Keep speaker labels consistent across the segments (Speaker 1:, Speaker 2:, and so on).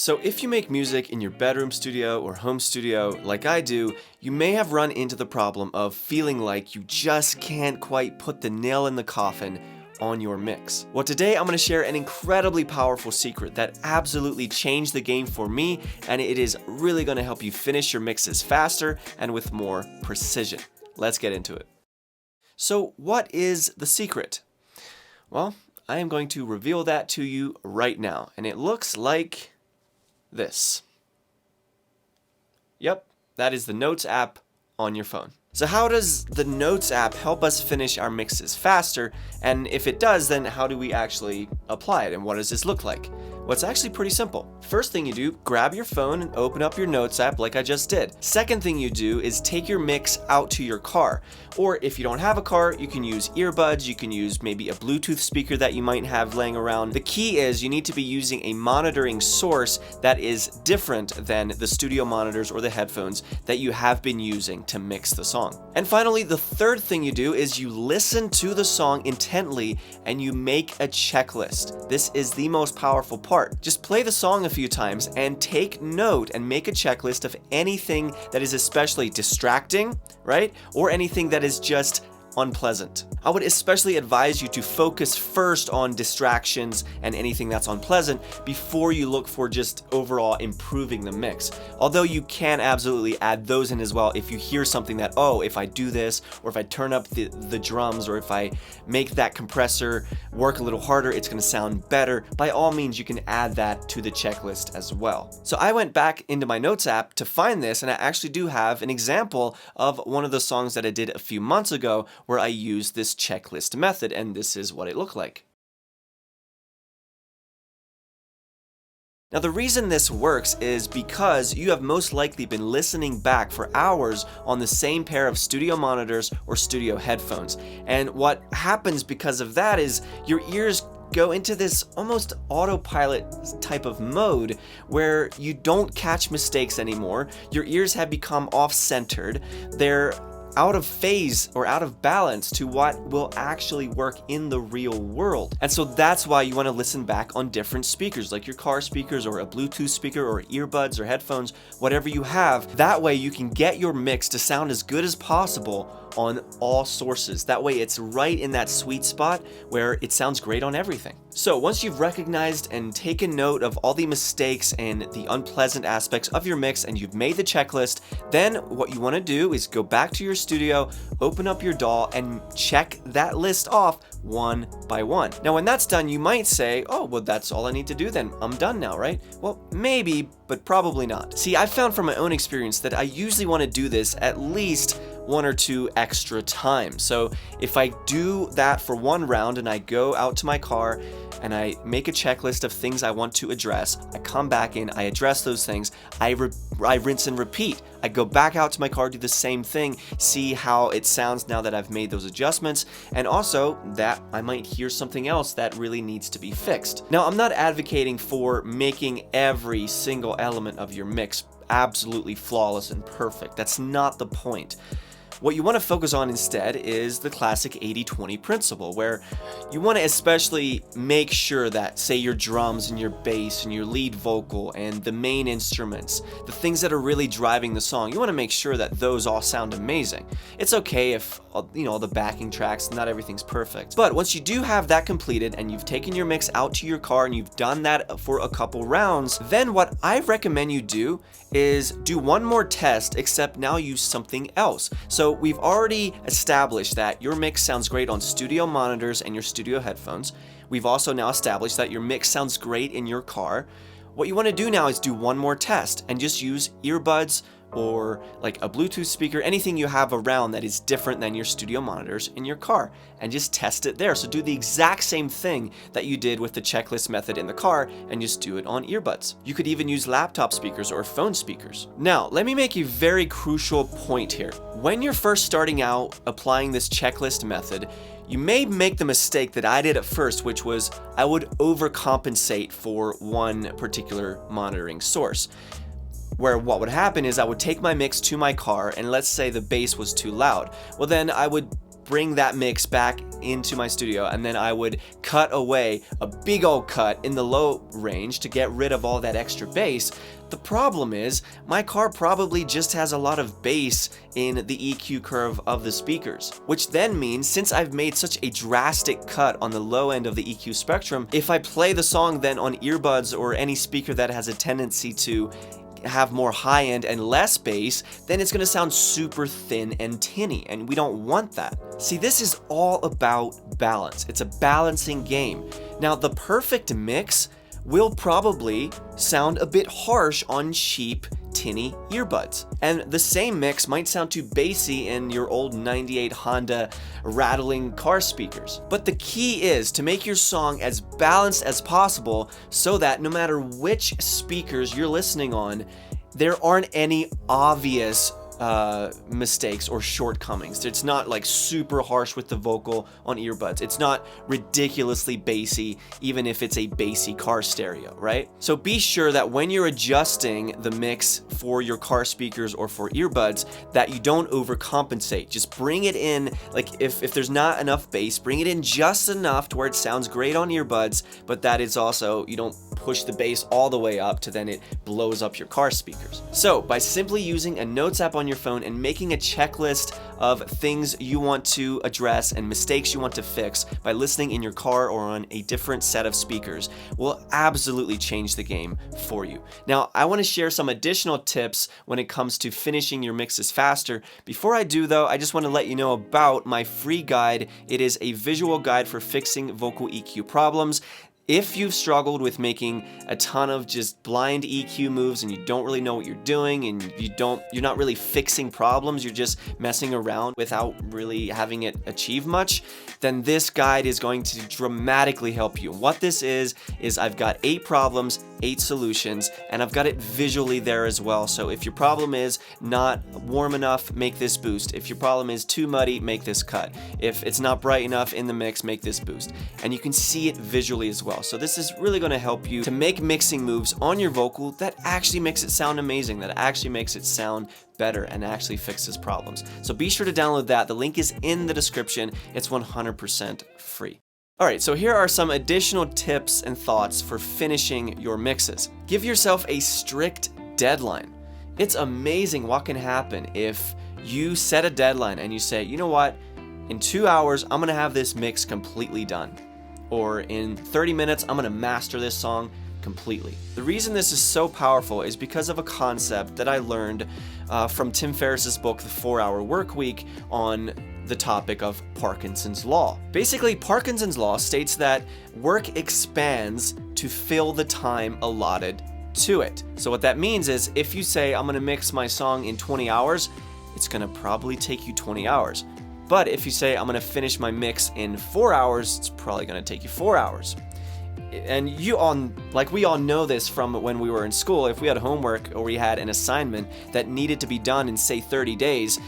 Speaker 1: So if you make music in your bedroom studio or home studio like I do, you may have run into the problem of feeling like you just can't quite put the nail in the coffin on your mix. Well, today I'm going to share an incredibly powerful secret that absolutely changed the game for me, and it is really going to help you finish your mixes faster and with more precision. Let's get into it. So what is the secret? Well, I am going to reveal that to you right now, and it looks like this. Yep, that is the Notes app on your phone. So how does the Notes app help us finish our mixes faster? And if it does, then how do we actually apply it? And what does this look like? Well, it's actually pretty simple. First thing you do, grab your phone and open up your Notes app like I just did. Second thing you do is take your mix out to your car. Or if you don't have a car, you can use earbuds, you can use maybe a Bluetooth speaker that you might have laying around. The key is you need to be using a monitoring source that is different than the studio monitors or the headphones that you have been using to mix the song. And finally, the third thing you do is you listen to the song intently and you make a checklist. This is the most powerful part. Just play the song a few times and take note and make a checklist of anything that is especially distracting, right? Or anything that is just unpleasant. I would especially advise you to focus first on distractions and anything that's unpleasant before you look for just overall improving the mix. Although you can absolutely add those in as well if you hear something that, oh, if I do this, or if I turn up the drums, or if I make that compressor work a little harder, it's going to sound better. By all means, you can add that to the checklist as well. So I went back into my Notes app to find this, and I actually do have an example of one of the songs that I did a few months ago where I used this checklist method, and this is what it looked like. Now, the reason this works is because you have most likely been listening back for hours on the same pair of studio monitors or studio headphones. And what happens because of that is your ears go into this almost autopilot type of mode where you don't catch mistakes anymore. Your ears have become off-centered. They're out of phase or out of balance to what will actually work in the real world. And so that's why you want to listen back on different speakers, like your car speakers or a Bluetooth speaker or earbuds or headphones, whatever you have. That way you can get your mix to sound as good as possible on all sources. That way it's right in that sweet spot where it sounds great on everything. So once you've recognized and taken note of all the mistakes and the unpleasant aspects of your mix and you've made the checklist, then what you want to do is go back to your studio, open up your DAW, and check that list off one by one. Now when that's done, you might say, oh, well, that's all I need to do then. I'm done now, right? Well, maybe, but probably not. See, I found from my own experience that I usually want to do this at least one or two extra times. So if I do that for one round and I go out to my car and I make a checklist of things I want to address, I come back in, I address those things, I rinse and repeat. I go back out to my car, do the same thing, see how it sounds now that I've made those adjustments, and also that I might hear something else that really needs to be fixed. Now, I'm not advocating for making every single element of your mix absolutely flawless and perfect. That's not the point. What you want to focus on instead is the classic 80-20 principle, where you want to especially make sure that, say, your drums and your bass and your lead vocal and the main instruments, the things that are really driving the song, you want to make sure that those all sound amazing. It's okay if, all the backing tracks, not everything's perfect. But once you do have that completed and you've taken your mix out to your car and you've done that for a couple rounds, then what I recommend you do is do one more test, except now use something else. So we've already established that your mix sounds great on studio monitors and your studio headphones. We've also now established that your mix sounds great in your car. What you want to do now is do one more test and just use earbuds or like a Bluetooth speaker, anything you have around that is different than your studio monitors in your car, and just test it there. So do the exact same thing that you did with the checklist method in the car and just do it on earbuds. You could even use laptop speakers or phone speakers. Now, let me make a very crucial point here. When you're first starting out applying this checklist method, you may make the mistake that I did at first, which was I would overcompensate for one particular monitoring source. Where what would happen is I would take my mix to my car, and let's say the bass was too loud. Well, then I would bring that mix back into my studio, and then I would cut away a big old cut in the low range to get rid of all that extra bass. The problem is, my car probably just has a lot of bass in the EQ curve of the speakers, which then means since I've made such a drastic cut on the low end of the EQ spectrum, if I play the song then on earbuds or any speaker that has a tendency to have more high end and less bass, then it's going to sound super thin and tinny, and we don't want that. See, this is all about balance. It's a balancing game. Now, the perfect mix will probably sound a bit harsh on cheap, tinny earbuds. And the same mix might sound too bassy in your old 98 Honda rattling car speakers. But the key is to make your song as balanced as possible so that no matter which speakers you're listening on, there aren't any obvious mistakes or shortcomings. It's not like super harsh with the vocal on earbuds. It's not ridiculously bassy, even if it's a bassy car stereo, right? So be sure that when you're adjusting the mix for your car speakers or for earbuds, that you don't overcompensate. Just bring it in, like if there's not enough bass, bring it in just enough to where it sounds great on earbuds, but that is also, you don't push the bass all the way up to then it blows up your car speakers. So by simply using a notes app on your phone and making a checklist of things you want to address and mistakes you want to fix by listening in your car or on a different set of speakers will absolutely change the game for you. Now, I want to share some additional tips when it comes to finishing your mixes faster. Before I do though, I just want to let you know about my free guide. It is a visual guide for fixing vocal EQ problems. If you've struggled with making a ton of just blind EQ moves and you don't really know what you're doing and you're not really fixing problems, you're just messing around without really having it achieve much, then this guide is going to dramatically help you. What this is I've got 8 problems, 8 solutions, and I've got it visually there as well. So if your problem is not warm enough, make this boost. If your problem is too muddy, make this cut. If it's not bright enough in the mix, make this boost. And you can see it visually as well. So this is really going to help you to make mixing moves on your vocal that actually makes it sound amazing, that actually makes it sound better and actually fixes problems. So be sure to download that. The link is in the description. It's 100% free. Alright, so here are some additional tips and thoughts for finishing your mixes. Give yourself a strict deadline. It's amazing what can happen if you set a deadline and you say, you know what, in 2 hours, I'm gonna have this mix completely done. Or in 30 minutes, I'm gonna master this song completely. The reason this is so powerful is because of a concept that I learned from Tim Ferriss's book, The 4-Hour Workweek, on the topic of Parkinson's Law. Basically, Parkinson's Law states that work expands to fill the time allotted to it. So what that means is if you say, I'm gonna mix my song in 20 hours, it's gonna probably take you 20 hours. But if you say, I'm gonna finish my mix in 4 hours, it's probably gonna take you 4 hours. And we all know this from when we were in school. If we had homework or we had an assignment that needed to be done in, say, 30 days,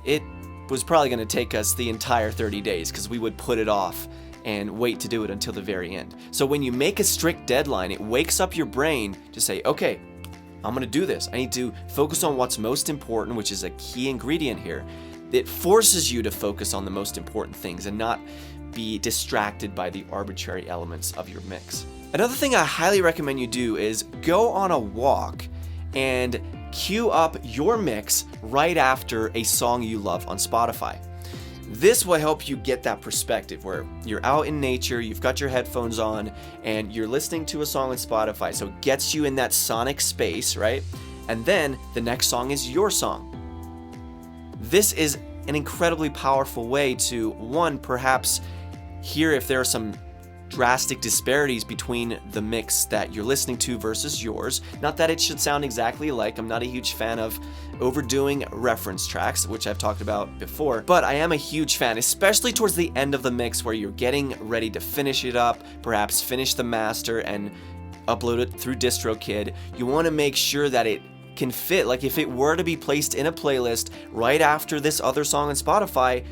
Speaker 1: it was probably gonna take us the entire 30 days because we would put it off and wait to do it until the very end. So when you make a strict deadline, it wakes up your brain to say, okay, I'm gonna do this. I need to focus on what's most important, which is a key ingredient here. It forces you to focus on the most important things and not be distracted by the arbitrary elements of your mix. Another thing I highly recommend you do is go on a walk and queue up your mix right after a song you love on Spotify. This will help you get that perspective where you're out in nature, you've got your headphones on, and you're listening to a song on Spotify. So it gets you in that sonic space, right? And then the next song is your song. This is an incredibly powerful way to, one, perhaps hear if there are some drastic disparities between the mix that you're listening to versus yours. Not that it should sound exactly alike. I'm not a huge fan of overdoing reference tracks, which I've talked about before, but I am a huge fan, especially towards the end of the mix where you're getting ready to finish it up, perhaps finish the master and upload it through DistroKid. You want to make sure that it can fit. Like if it were to be placed in a playlist right after this other song on Spotify,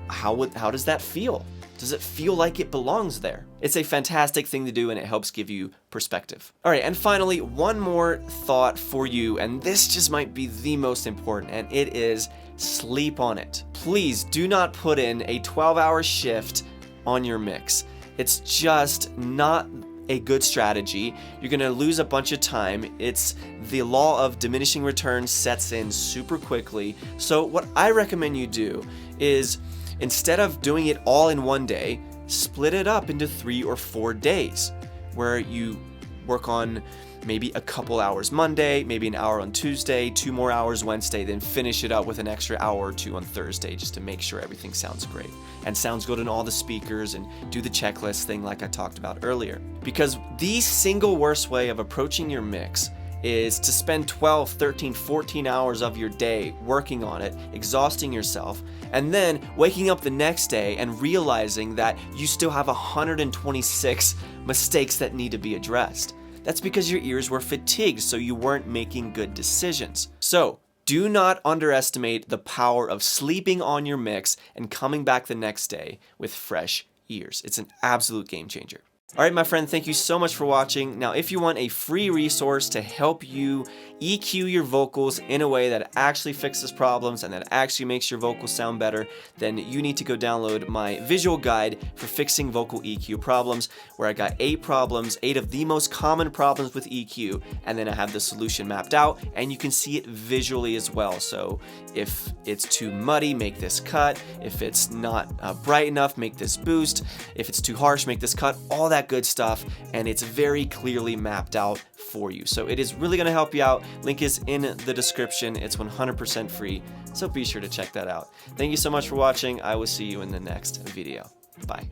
Speaker 1: how does that feel? Does it feel like it belongs there? It's a fantastic thing to do, and it helps give you perspective. All right, and finally, one more thought for you, and this just might be the most important, and it is sleep on it. Please do not put in a 12-hour shift on your mix. It's just not a good strategy. You're gonna lose a bunch of time. It's the law of diminishing returns sets in super quickly. So what I recommend you do is, instead of doing it all in one day, split it up into 3 or 4 days, where you work on maybe a couple hours Monday, maybe an hour on Tuesday, 2 more hours Wednesday, then finish it up with an extra hour or 2 on Thursday, just to make sure everything sounds great and sounds good in all the speakers, and do the checklist thing like I talked about earlier. Because the single worst way of approaching your mix is to spend 12, 13, 14 hours of your day working on it, exhausting yourself, and then waking up the next day and realizing that you still have 126 mistakes that need to be addressed. That's because your ears were fatigued, so you weren't making good decisions. So, do not underestimate the power of sleeping on your mix and coming back the next day with fresh ears. It's an absolute game changer. All right, my friend, thank you so much for watching. Now, if you want a free resource to help you EQ your vocals in a way that actually fixes problems and that actually makes your vocals sound better, then you need to go download my visual guide for fixing vocal EQ problems, where I got 8 problems, 8 of the most common problems with EQ, and then I have the solution mapped out, and you can see it visually as well. So if it's too muddy, make this cut. If it's not bright enough, make this boost. If it's too harsh, make this cut. All that good stuff, and it's very clearly mapped out for you. So it is really going to help you out. Link is in the description. It's 100% free, so be sure to check that out. Thank you so much for watching. I will see you in the next video. Bye.